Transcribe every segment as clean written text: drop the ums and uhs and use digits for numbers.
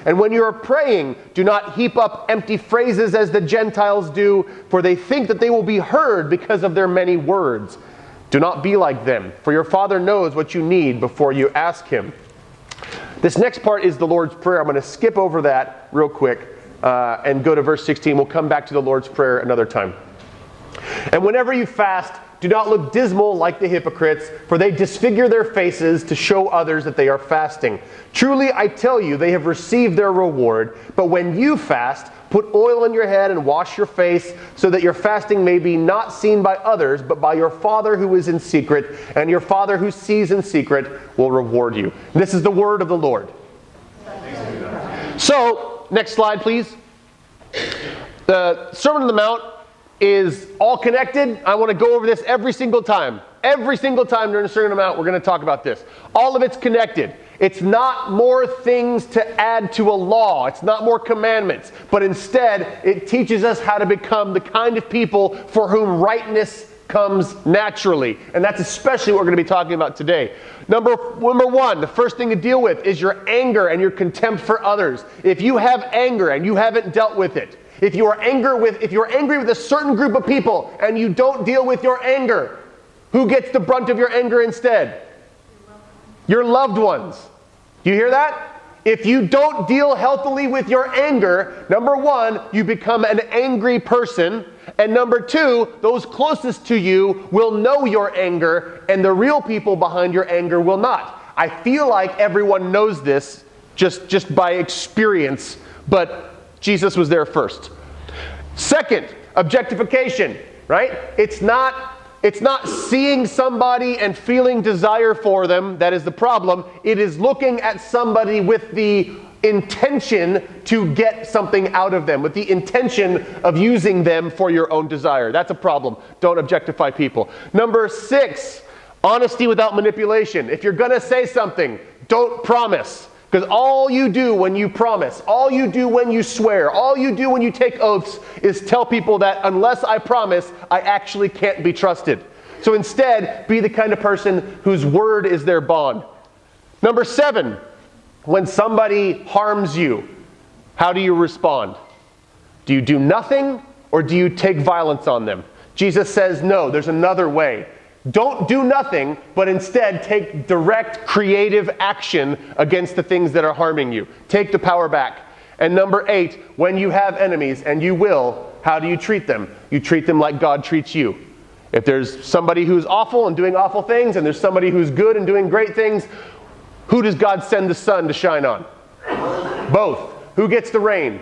And when you are praying, do not heap up empty phrases as the Gentiles do, for they think that they will be heard because of their many words. Do not be like them, for your Father knows what you need before you ask Him. This next part is the Lord's Prayer. I'm going to skip over that real quick and go to verse 16. We'll come back to the Lord's Prayer another time. And whenever you fast, do not look dismal like the hypocrites, for they disfigure their faces to show others that they are fasting. Truly, I tell you, they have received their reward. But when you fast, put oil on your head and wash your face, so that your fasting may be not seen by others, but by your Father who is in secret, and your Father who sees in secret will reward you. This is the word of the Lord. So, next slide, please. The Sermon on the Mount is all connected. I want to go over this every single time. Every single time during the Sermon on the Mount, we're going to talk about this. All of it's connected. It's not more things to add to a law. It's not more commandments. But instead, it teaches us how to become the kind of people for whom rightness comes naturally. And that's especially what we're going to be talking about today. Number one, the first thing to deal with is your anger and your contempt for others. If you have anger and you haven't dealt with it, if you're angry with a certain group of people and you don't deal with your anger, who gets the brunt of your anger instead? Your loved ones. You hear that? If you don't deal healthily with your anger, number one, you become an angry person. And number two, those closest to you will know your anger, and the real people behind your anger will not. I feel like everyone knows this just by experience, but Jesus was there first. Second, objectification, right? It's not seeing somebody and feeling desire for them that is the problem. It is looking at somebody with the intention to get something out of them, with the intention of using them for your own desire. That's a problem. Don't objectify people. Number 6, honesty without manipulation. If you're going to say something, don't promise. Because all you do when you promise, all you do when you swear, all you do when you take oaths is tell people that unless I promise, I actually can't be trusted. So instead, be the kind of person whose word is their bond. Number 7, when somebody harms you, how do you respond? Do you do nothing or do you take violence on them? Jesus says no, there's another way. Don't do nothing, but instead take direct, creative action against the things that are harming you. Take the power back. And number 8, when you have enemies, and you will, how do you treat them? You treat them like God treats you. If there's somebody who's awful and doing awful things, and there's somebody who's good and doing great things, who does God send the sun to shine on? Both. Who gets the rain?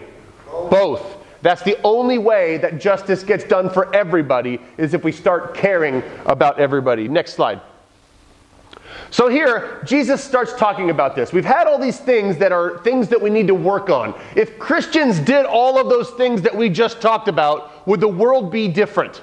Both. That's the only way that justice gets done for everybody, is if we start caring about everybody. Next slide. So here, Jesus starts talking about this. We've had all these things that are things that we need to work on. If Christians did all of those things that we just talked about, would the world be different?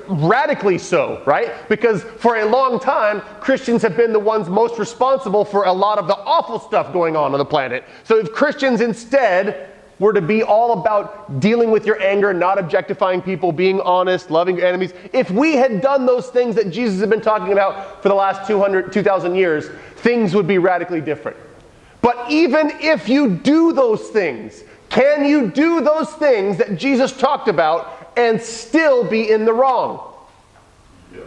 Radically so, right? Because for a long time, Christians have been the ones most responsible for a lot of the awful stuff going on the planet. So if Christians instead were to be all about dealing with your anger, not objectifying people, being honest, loving your enemies, if we had done those things that Jesus had been talking about for the last 2,000 years, things would be radically different. But even if you do those things, can you do those things that Jesus talked about and still be in the wrong? Yeah.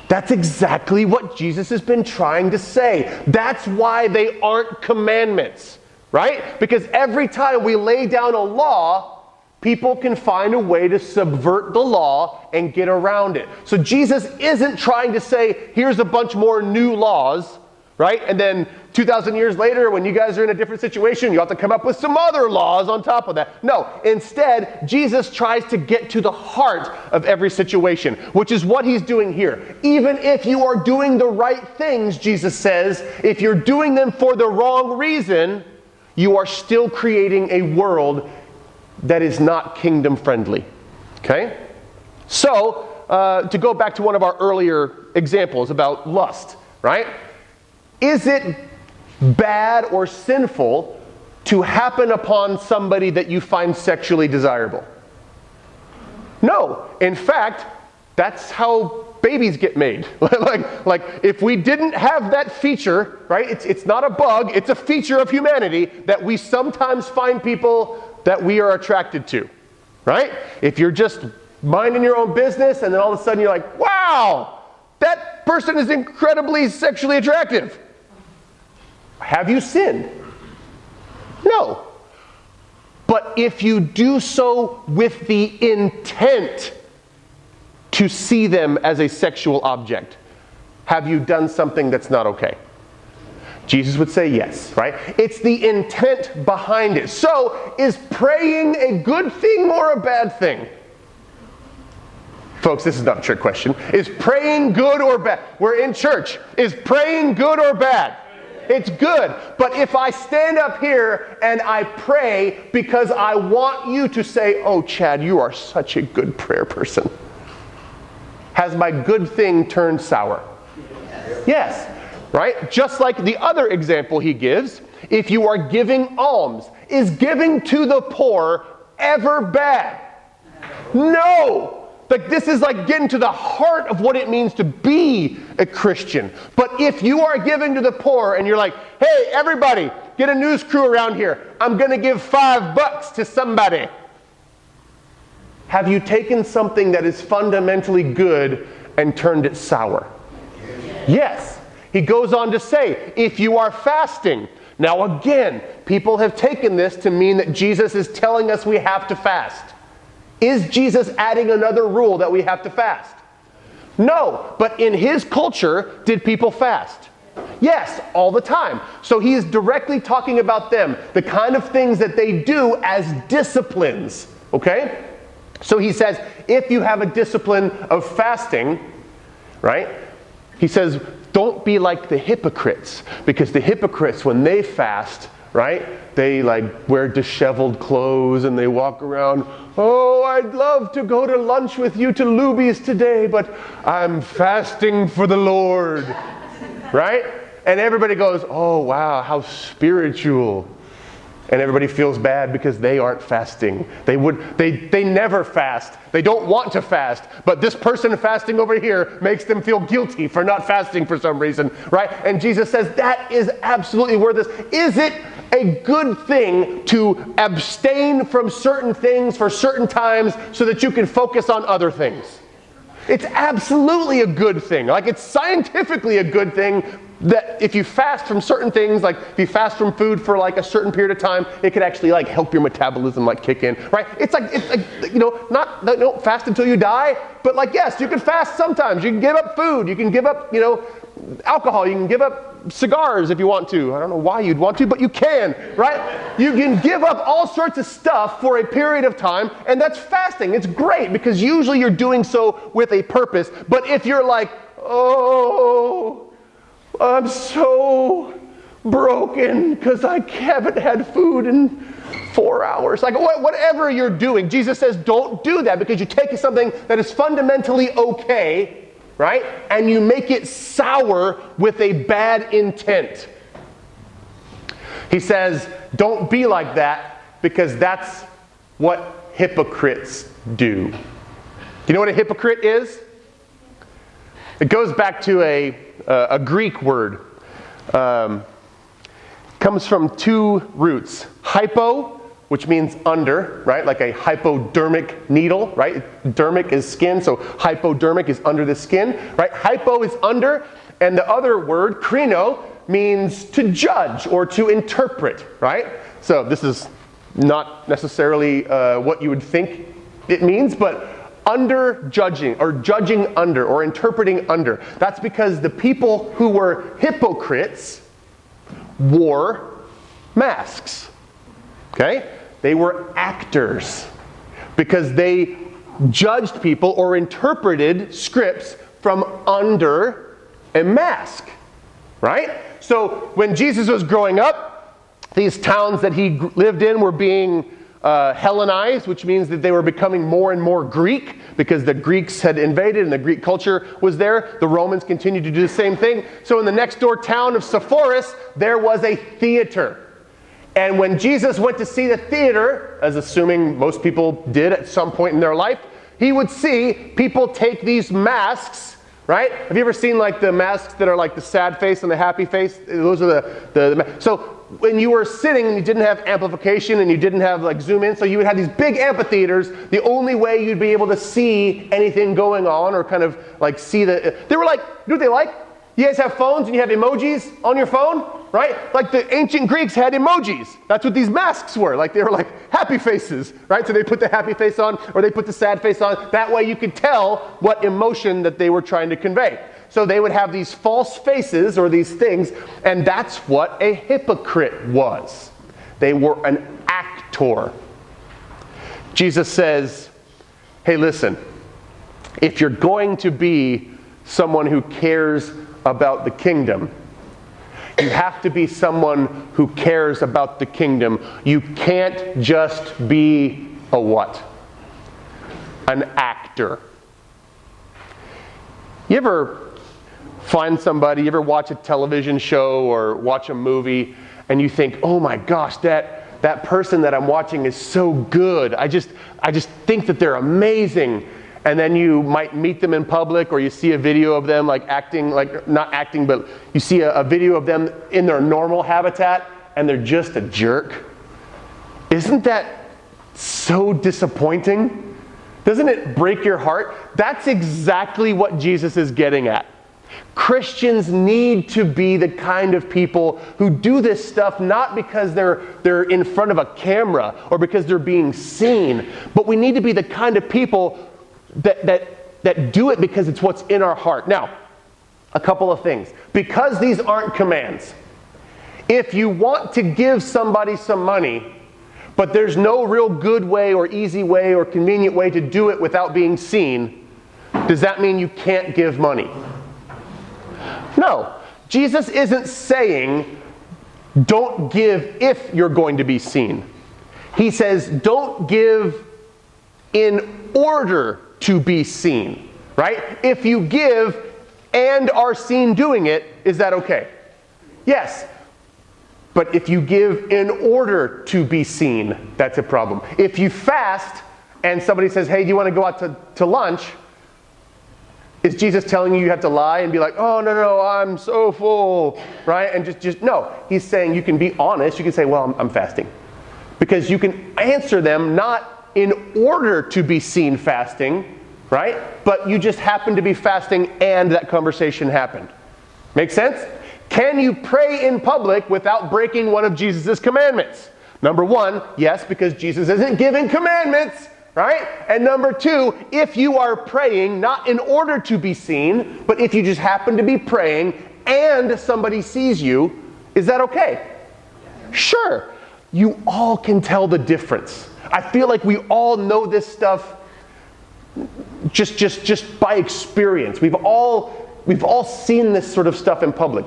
That's exactly what Jesus has been trying to say. That's why they aren't commandments. Right? Because every time we lay down a law, people can find a way to subvert the law and get around it. So Jesus isn't trying to say, here's a bunch more new laws, right? And then 2,000 years later, when you guys are in a different situation, you have to come up with some other laws on top of that. No, instead, Jesus tries to get to the heart of every situation, which is what he's doing here. Even if you are doing the right things, Jesus says, if you're doing them for the wrong reason, you are still creating a world that is not kingdom friendly. Okay? So, to go back to one of our earlier examples about lust, right? Is it bad or sinful to happen upon somebody that you find sexually desirable? No. In fact, that's how babies get made. like if we didn't have that feature, right? It's not a bug, it's a feature of humanity that we sometimes find people that we are attracted to, right? If you're just minding your own business and then all of a sudden you're like, wow, that person is incredibly sexually attractive. Have you sinned? No. But if you do so with the intent to see them as a sexual object, have you done something that's not okay? Jesus would say yes, right? It's the intent behind it. So, is praying a good thing or a bad thing? Folks, this is not a trick question. Is praying good or bad? We're in church. Is praying good or bad? It's good. But if I stand up here and I pray because I want you to say, oh, Chad, you are such a good prayer person, has my good thing turned sour? Yes. Right? Just like the other example he gives, if you are giving alms, is giving to the poor ever bad? No! Like, this is like getting to the heart of what it means to be a Christian. But if you are giving to the poor and you're like, hey, everybody, get a news crew around here. I'm going to give $5 to somebody. Have you taken something that is fundamentally good and turned it sour? Yes. He goes on to say, if you are fasting. Now again, people have taken this to mean that Jesus is telling us we have to fast. Is Jesus adding another rule that we have to fast? No, but in his culture, did people fast? Yes, all the time. So he is directly talking about them, the kind of things that they do as disciplines, okay? So he says, if you have a discipline of fasting, right? He says, don't be like the hypocrites, because the hypocrites, when they fast, right? They like wear disheveled clothes and they walk around, oh, I'd love to go to lunch with you to Luby's today, but I'm fasting for the Lord, right? And everybody goes, oh, wow, how spiritual. And everybody feels bad because they aren't fasting. They never fast. They don't want to fast. But this person fasting over here makes them feel guilty for not fasting for some reason, right? And Jesus says that is absolutely worth this. Is it a good thing to abstain from certain things for certain times so that you can focus on other things? It's absolutely a good thing. Like, it's scientifically a good thing that if you fast from certain things, like if you fast from food for like a certain period of time, it could actually like help your metabolism like kick in, right? It's like you know, don't fast until you die, but like, yes, you can fast sometimes. You can give up food, you can give up, you know, alcohol, you can give up cigars if you want to. I don't know why you'd want to, but you can, right? You can give up all sorts of stuff for a period of time, and that's fasting. It's great because usually you're doing so with a purpose. But if you're like, oh, I'm so broken because I haven't had food in 4 hours. Like, whatever you're doing, Jesus says don't do that, because you take something that is fundamentally okay, right? And you make it sour with a bad intent. He says don't be like that, because that's what hypocrites do. Do you know what a hypocrite is? It goes back to a Greek word. Comes from two roots. Hypo, which means under, right? Like a hypodermic needle, right? Dermic is skin, so hypodermic is under the skin, right? Hypo is under, and the other word, krino, means to judge or to interpret, right? So this is not necessarily what you would think it means, but under judging, or judging under, or interpreting under. That's because the people who were hypocrites wore masks. Okay? They were actors because they judged people or interpreted scripts from under a mask. Right? So when Jesus was growing up, these towns that he lived in were being Hellenized, which means that they were becoming more and more Greek because the Greeks had invaded and the Greek culture was there. The Romans continued to do the same thing. So in the next door town of Sepphoris, there was a theater. And when Jesus went to see the theater, as assuming most people did at some point in their life, he would see people take these masks right? Have you ever seen like the masks that are like the sad face and the happy face? Those are the so when you were sitting and you didn't have amplification and you didn't have like zoom in, so you would have these big amphitheaters, the only way you'd be able to see anything going on or kind of like see they were like, you know what they like? You guys have phones and you have emojis on your phone, right? Like the ancient Greeks had emojis. That's what these masks were. Like they were like happy faces, right? So they put the happy face on or they put the sad face on. That way you could tell what emotion that they were trying to convey. So they would have these false faces or these things, and that's what a hypocrite was. They were an actor. Jesus says, hey, listen, if you're going to be someone who cares about the kingdom, you have to be someone who cares about the kingdom. You can't just be a what? An actor. You ever find somebody, you ever watch a television show or watch a movie and you think, oh my gosh, that person that I'm watching is so good. I just think that they're amazing. And then you might meet them in public or you see a video of them like acting, like not acting, but you see a video of them in their normal habitat and they're just a jerk. Isn't that so disappointing? Doesn't it break your heart? That's exactly what Jesus is getting at. Christians need to be the kind of people who do this stuff not because they're in front of a camera or because they're being seen, but we need to be the kind of people that do it because it's what's in our heart. Now, a couple of things. Because these aren't commands, if you want to give somebody some money, but there's no real good way or easy way or convenient way to do it without being seen, does that mean you can't give money? No. Jesus isn't saying don't give if you're going to be seen. He says don't give in order to be seen, right? If you give and are seen doing it, is that okay? Yes. But if you give in order to be seen, that's a problem. If you fast and somebody says, hey, do you want to go out to lunch? Is Jesus telling you have to lie and be like, oh, no, I'm so full, right? And just no. He's saying you can be honest. You can say, well, I'm fasting. Because you can answer them not in order to be seen fasting, right? But you just happen to be fasting and that conversation happened. Make sense? Can you pray in public without breaking one of Jesus' commandments? Number one, yes, because Jesus isn't giving commandments, right? And number two, if you are praying not in order to be seen, but if you just happen to be praying and somebody sees you, is that okay? Sure. You all can tell the difference. I feel like we all know this stuff just by experience. We've all seen this sort of stuff in public.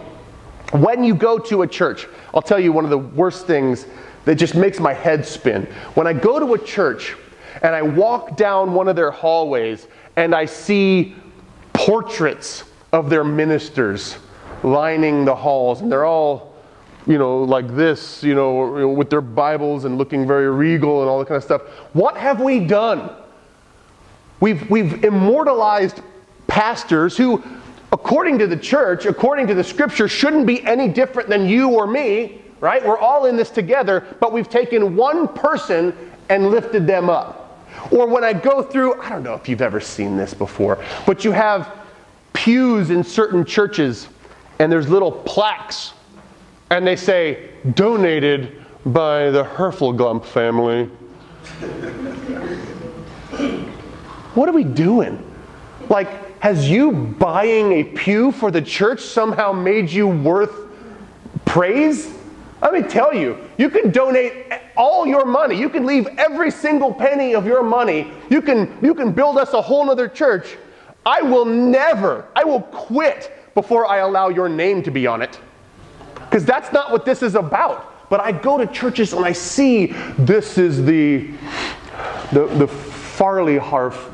When you go to a church, I'll tell you one of the worst things that just makes my head spin. When I go to a church and I walk down one of their hallways and I see portraits of their ministers lining the halls, and they're all, like this, with their Bibles and looking very regal and all that kind of stuff. What have we done? We've immortalized pastors who, according to the church, according to the scripture, shouldn't be any different than you or me, right? We're all in this together, but we've taken one person and lifted them up. Or when I go through, I don't know if you've ever seen this before, but you have pews in certain churches and there's little plaques and they say, donated by the Herfelglump family. What are we doing? Like, has you buying a pew for the church somehow made you worth praise? Let me tell you, you can donate all your money. You can leave every single penny of your money. You can build us a whole other church. I will quit before I allow your name to be on it. Because that's not what this is about. But I go to churches and I see this is the Farleyhoff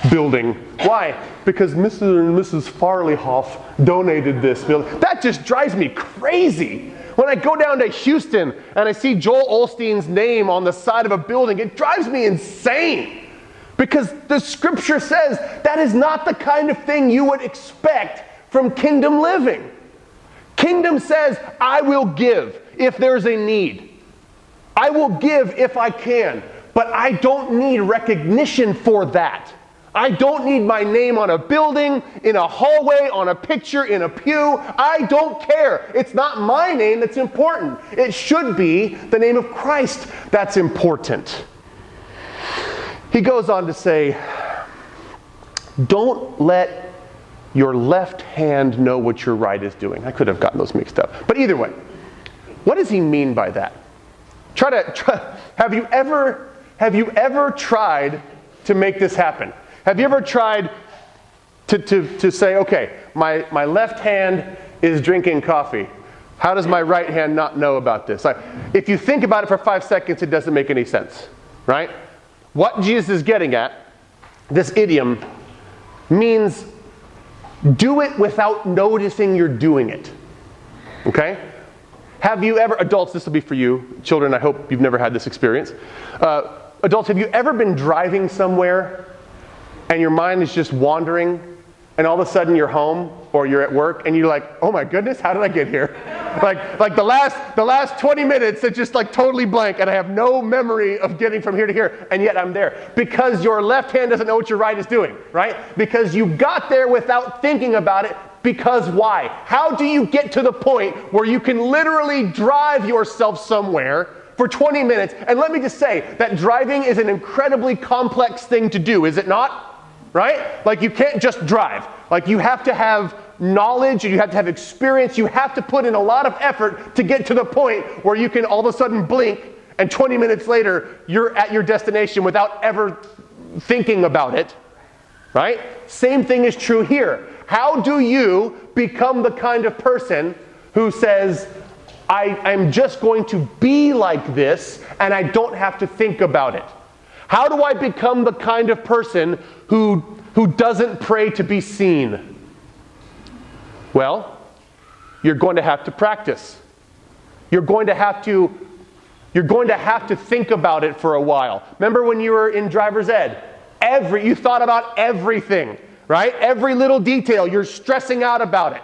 building. Why? Because Mr. and Mrs. Farleyhoff donated this building. That just drives me crazy. When I go down to Houston and I see Joel Osteen's name on the side of a building, it drives me insane. Because the scripture says that is not the kind of thing you would expect from kingdom living. Kingdom says, I will give if there's a need. I will give if I can. But I don't need recognition for that. I don't need my name on a building, in a hallway, on a picture, in a pew. I don't care. It's not my name that's important. It should be the name of Christ that's important. He goes on to say, don't let your left hand know what your right is doing. I could have gotten those mixed up. But either way, what does he mean by that? Have you ever tried to make this happen? Have you ever tried to say, okay, my left hand is drinking coffee. How does my right hand not know about this? If you think about it for 5 seconds, it doesn't make any sense, right? What Jesus is getting at, this idiom, means do it without noticing you're doing it, okay? Have you ever, adults, this will be for you. Children, I hope you've never had this experience. Adults, have you ever been driving somewhere and your mind is just wandering and all of a sudden you're home or you're at work and you're like, oh my goodness, how did I get here? like the last 20 minutes, it's just like totally blank and I have no memory of getting from here to here, and yet I'm there. Because your left hand doesn't know what your right is doing, right? Because you got there without thinking about it. Because why? How do you get to the point where you can literally drive yourself somewhere for 20 minutes? And let me just say that driving is an incredibly complex thing to do, is it not? Right? Like you can't just drive. Like you have to have knowledge and you have to have experience. You have to put in a lot of effort to get to the point where you can all of a sudden blink and 20 minutes later you're at your destination without ever thinking about it. Right? Same thing is true here. How do you become the kind of person who says, I'm just going to be like this and I don't have to think about it? How do I become the kind of person who doesn't pray to be seen? Well, you're going to have to practice. You're going to have to think about it for a while. Remember when you were in driver's ed? You thought about everything, right? Every little detail. You're stressing out about it.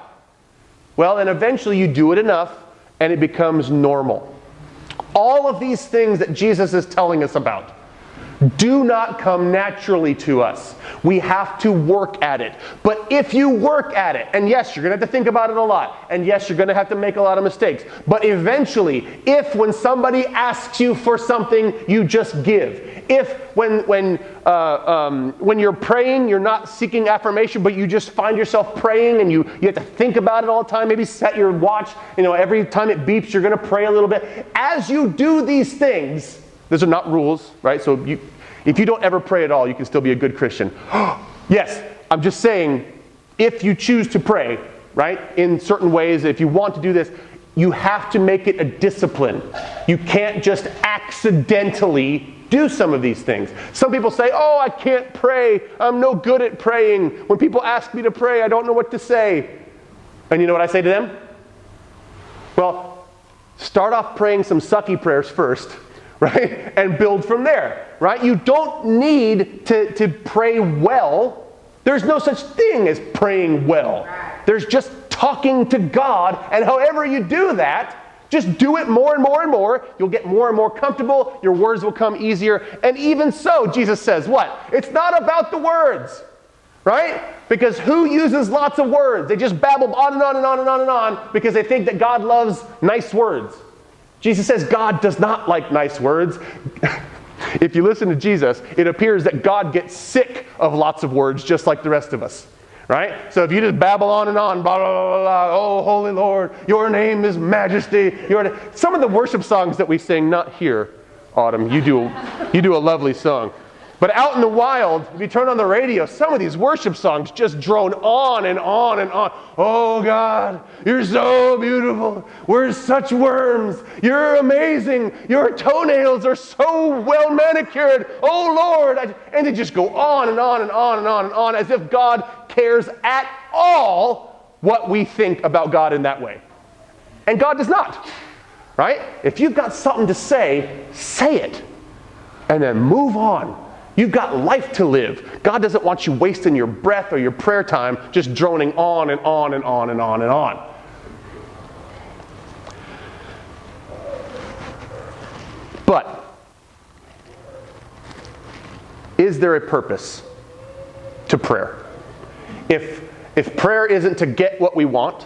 Well, and eventually you do it enough and it becomes normal. All of these things that Jesus is telling us about do not come naturally to us. We have to work at it. But if you work at it, and yes, you're going to have to think about it a lot, and yes, you're going to have to make a lot of mistakes, but eventually, if when somebody asks you for something, you just give. If when you're praying, you're not seeking affirmation, but you just find yourself praying and you have to think about it all the time, maybe set your watch, every time it beeps, you're going to pray a little bit. As you do these things, those are not rules, right? So if you don't ever pray at all, you can still be a good Christian. Yes, I'm just saying, if you choose to pray, right, in certain ways, if you want to do this, you have to make it a discipline. You can't just accidentally do some of these things. Some people say, oh, I can't pray. I'm no good at praying. When people ask me to pray, I don't know what to say. And you know what I say to them? Well, start off praying some sucky prayers first, right? And build from there, right? You don't need to pray well. There's no such thing as praying well. There's just talking to God, and however you do that, just do it more and more and more. You'll get more and more comfortable. Your words will come easier. And even so, Jesus says, what? It's not about the words, right? Because who uses lots of words? They just babble on and on and on and on and on because they think that God loves nice words. Jesus says God does not like nice words. If you listen to Jesus, it appears that God gets sick of lots of words just like the rest of us. Right? So if you just babble on and on, blah, blah, blah, blah, oh, holy Lord, your name is majesty. Some of the worship songs that we sing, not here, Autumn, you do a lovely song. But out in the wild, if you turn on the radio, some of these worship songs just drone on and on and on. Oh God, you're so beautiful. We're such worms. You're amazing. Your toenails are so well manicured. Oh Lord. And they just go on and on and on and on and on as if God cares at all what we think about God in that way. And God does not. Right? If you've got something to say, say it. And then move on. You've got life to live. God doesn't want you wasting your breath or your prayer time just droning on and on and on and on and on. But is there a purpose to prayer? If prayer isn't to get what we want,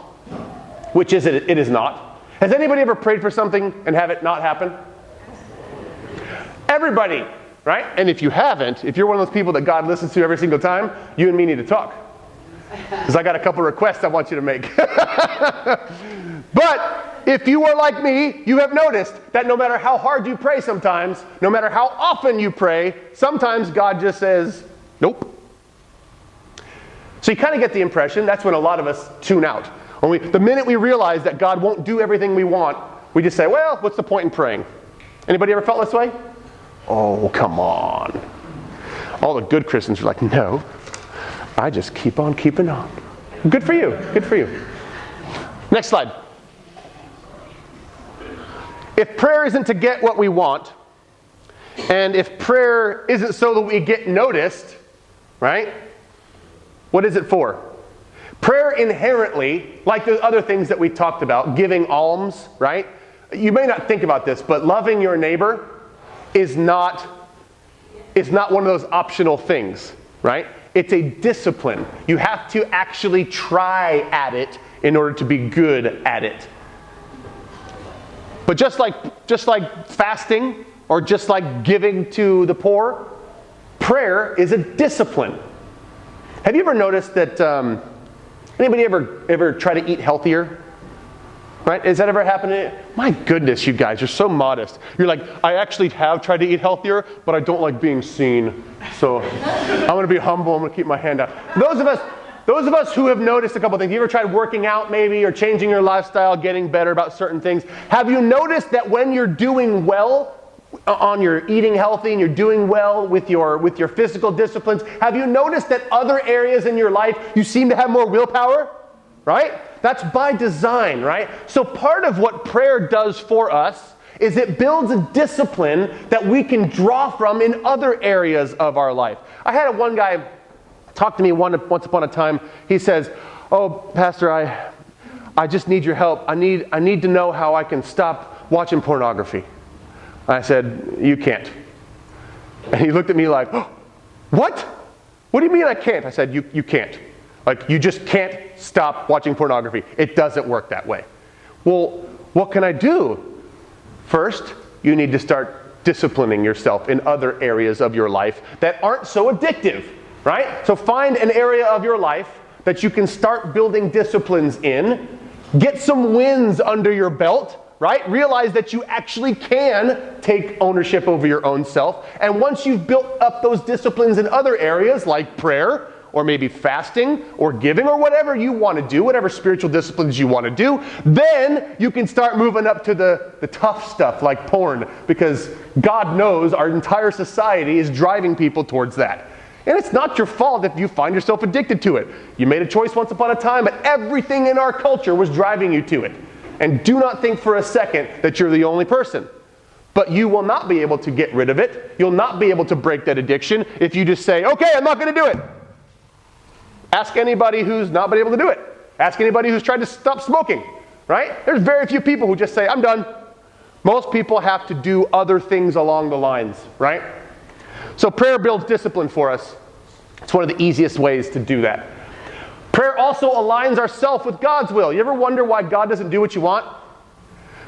which is it is not. Has anybody ever prayed for something and have it not happen? Everybody, right? And if you haven't, if you're one of those people that God listens to every single time, you and me need to talk. Because I got a couple requests I want you to make. But if you are like me, you have noticed that no matter how hard you pray sometimes, no matter how often you pray, sometimes God just says, nope. So you kind of get the impression that's when a lot of us tune out. The minute we realize that God won't do everything we want, we just say, well, what's the point in praying? Anybody ever felt this way? Oh, come on. All the good Christians are like, no, I just keep on keeping on. Good for you. Good for you. Next slide. If prayer isn't to get what we want, and if prayer isn't so that we get noticed, right? What is it for? Prayer inherently, like the other things that we talked about, giving alms, right? You may not think about this, but loving your neighbor is not one of those optional things, right? It's a discipline. You have to actually try at it in order to be good at it. But just like fasting or just like giving to the poor, prayer is a discipline. Have you ever noticed that anybody ever try to eat healthier? Right? Has that ever happened to you? My goodness, you guys, you're so modest. You're like, I actually have tried to eat healthier, but I don't like being seen. So I'm going to be humble. I'm going to keep my hand out. Those of us who have noticed a couple things, you ever tried working out maybe or changing your lifestyle, getting better about certain things? Have you noticed that when you're doing well on your eating healthy and you're doing well with your physical disciplines, have you noticed that other areas in your life you seem to have more willpower? Right? That's by design, right? So part of what prayer does for us is it builds a discipline that we can draw from in other areas of our life. I had one guy talk to me once upon a time. He says, oh, Pastor, I just need your help. I need to know how I can stop watching pornography. I said, you can't. And he looked at me like, oh, what? What do you mean I can't? I said, you can't. Like, you just can't stop watching pornography. It doesn't work that way. Well, what can I do? First, you need to start disciplining yourself in other areas of your life that aren't so addictive, right? So find an area of your life that you can start building disciplines in. Get some wins under your belt, right? Realize that you actually can take ownership over your own self. And once you've built up those disciplines in other areas like prayer, or maybe fasting, or giving, or whatever you want to do, whatever spiritual disciplines you want to do, then you can start moving up to the tough stuff like porn, because God knows our entire society is driving people towards that. And it's not your fault if you find yourself addicted to it. You made a choice once upon a time, but everything in our culture was driving you to it. And do not think for a second that you're the only person. But you will not be able to get rid of it. You'll not be able to break that addiction if you just say, okay, I'm not going to do it. Ask anybody who's not been able to do it. Ask anybody who's tried to stop smoking, right? There's very few people who just say, I'm done. Most people have to do other things along the lines, right? So prayer builds discipline for us. It's one of the easiest ways to do that. Prayer also aligns ourselves with God's will. You ever wonder why God doesn't do what you want?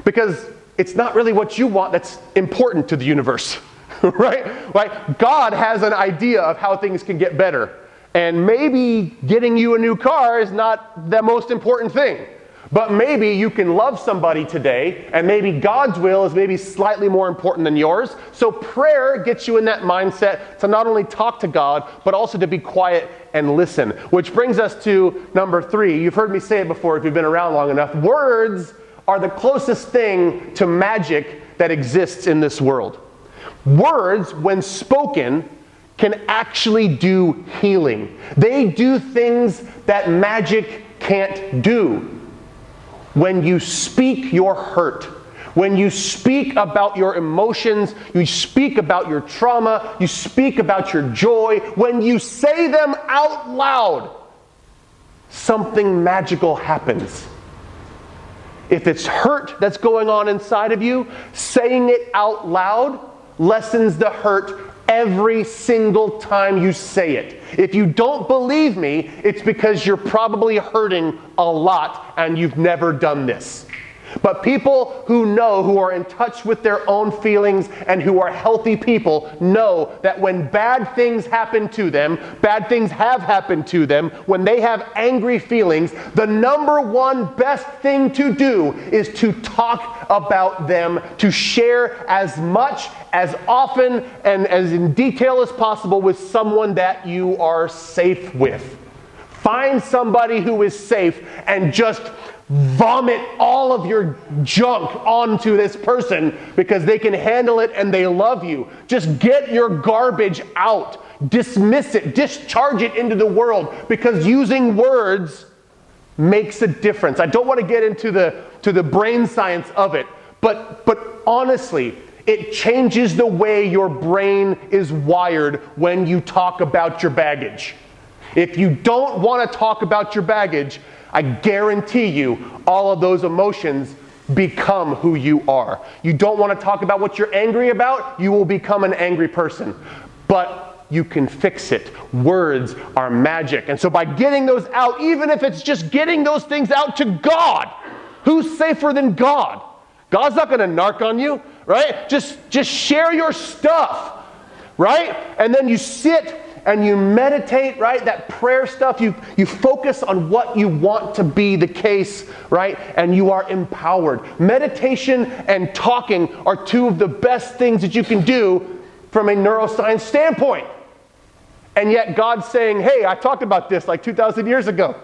Because it's not really what you want that's important to the universe, right? Like, God has an idea of how things can get better. And maybe getting you a new car is not the most important thing. But maybe you can love somebody today, and maybe God's will is maybe slightly more important than yours. So prayer gets you in that mindset to not only talk to God, but also to be quiet and listen. Which brings us to number 3. You've heard me say it before if you've been around long enough. Words are the closest thing to magic that exists in this world. Words, when spoken, can actually do healing. They do things that magic can't do. When you speak your hurt, when you speak about your emotions, you speak about your trauma, you speak about your joy, when you say them out loud, something magical happens. If it's hurt that's going on inside of you, saying it out loud lessens the hurt every single time you say it. If you don't believe me, it's because you're probably hurting a lot and you've never done this. But people who know, who are in touch with their own feelings and who are healthy people, know that when bad things happen to them, bad things have happened to them, when they have angry feelings, the number one best thing to do is to talk about them, to share as much, as often, and as in detail as possible with someone that you are safe with. Find somebody who is safe and just vomit all of your junk onto this person because they can handle it and they love you. Just get your garbage out. Dismiss it. Discharge it into the world, because using words makes a difference. I don't want to get into the brain science of it, but honestly, it changes the way your brain is wired when you talk about your baggage. If you don't want to talk about your baggage, I guarantee you all of those emotions become who you are. You don't want to talk about what you're angry about, you will become an angry person. But you can fix it. Words are magic. And so by getting those out, even if it's just getting those things out to God, who's safer than God? God's not going to narc on you, right? Just share your stuff, right? And then you sit and you meditate, right? That prayer stuff, you focus on what you want to be the case, right? And you are empowered. Meditation and talking are two of the best things that you can do from a neuroscience standpoint. And yet God's saying, hey, I talked about this like 2,000 years ago.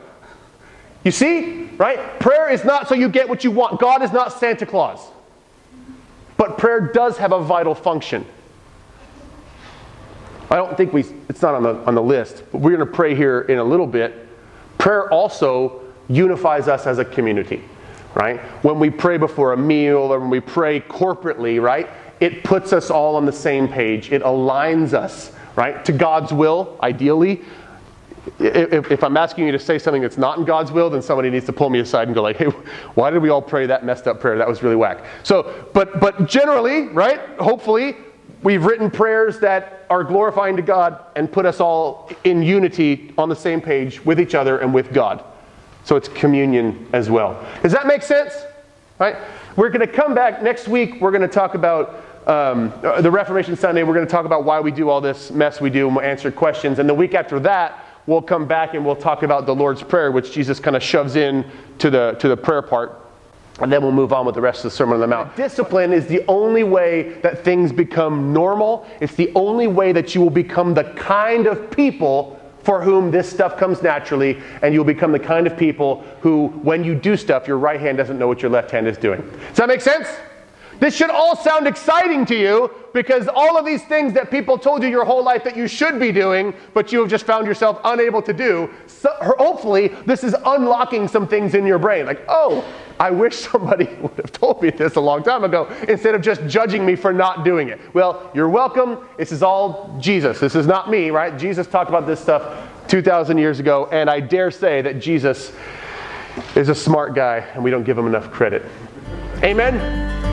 You see, right? Prayer is not so you get what you want. God is not Santa Claus. But prayer does have a vital function. I don't think it's not on the list, but we're going to pray here in a little bit. Prayer also unifies us as a community, right? When we pray before a meal or when we pray corporately, right? It puts us all on the same page. It aligns us, right? To God's will, ideally. If I'm asking you to say something that's not in God's will, then somebody needs to pull me aside and go like, hey, why did we all pray that messed up prayer? That was really whack. So, but generally, right? Hopefully, we've written prayers that are glorifying to God and put us all in unity on the same page with each other and with God. So it's communion as well. Does that make sense? Right? We're going to come back next week. We're going to talk about the Reformation Sunday. We're going to talk about why we do all this mess we do, and we'll answer questions. And the week after that, we'll come back and we'll talk about the Lord's Prayer, which Jesus kind of shoves in to the prayer part. And then we'll move on with the rest of the Sermon on the Mount. Discipline is the only way that things become normal. It's the only way that you will become the kind of people for whom this stuff comes naturally, and you'll become the kind of people who, when you do stuff, your right hand doesn't know what your left hand is doing. Does that make sense? This should all sound exciting to you, because all of these things that people told you your whole life that you should be doing, but you have just found yourself unable to do, so hopefully this is unlocking some things in your brain. Like, oh, I wish somebody would have told me this a long time ago, instead of just judging me for not doing it. Well, you're welcome. This is all Jesus. This is not me, right? Jesus talked about this stuff 2,000 years ago, and I dare say that Jesus is a smart guy, and we don't give him enough credit. Amen?